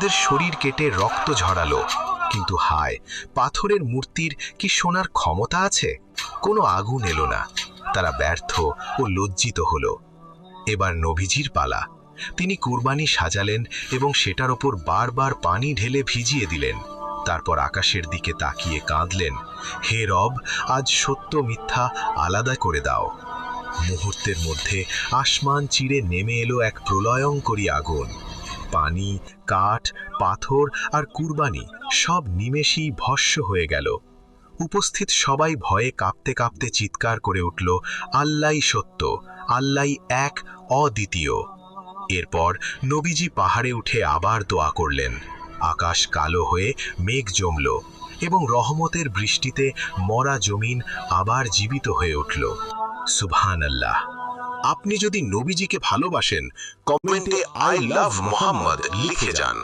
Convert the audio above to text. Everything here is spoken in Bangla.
তাদের শরীর কেটে রক্ত ঝরালো, কিন্তু হায়, পাথরের মূর্তির কি শোনার ক্ষমতা আছে? কোনো আগুন এলো না। তারা ব্যর্থ ও লজ্জিত হলো। এবার নবীজির পালা। তিনি কুরবানি সাজালেন এবং সেটার ওপর বারবার পানি ঢেলে ভিজিয়ে দিলেন। তারপর আকাশের দিকে তাকিয়ে কাঁদলেন, হে রব, আজ সত্য মিথ্যা আলাদা করে দাও। মুহূর্তের মধ্যে আসমান চিরে নেমে এলো এক প্রলয়ঙ্করী আগুন। পানি, কাঠ, পাথর আর কুরবানি সব নিমেষেই ভস্ম হয়ে গেল। উপস্থিত সবাই ভয়ে কাঁপতে কাঁপতে চিৎকার করে উঠল, আল্লাহই সত্য, আল্লাহই এক, অদ্বিতীয়। এরপর নবীজি পাহাড়ে উঠে আবার দোয়া করলেন। আকাশ কালো হয়ে মেঘ জমল এবং রহমতের বৃষ্টিতে মরা জমিন আবার জীবিত হয়ে উঠল। সুবহানাল্লাহ। আপনি যদি নবীজিকে ভালোবাসেন, কমেন্টে আই লাভ মুহাম্মদ লিখে যান।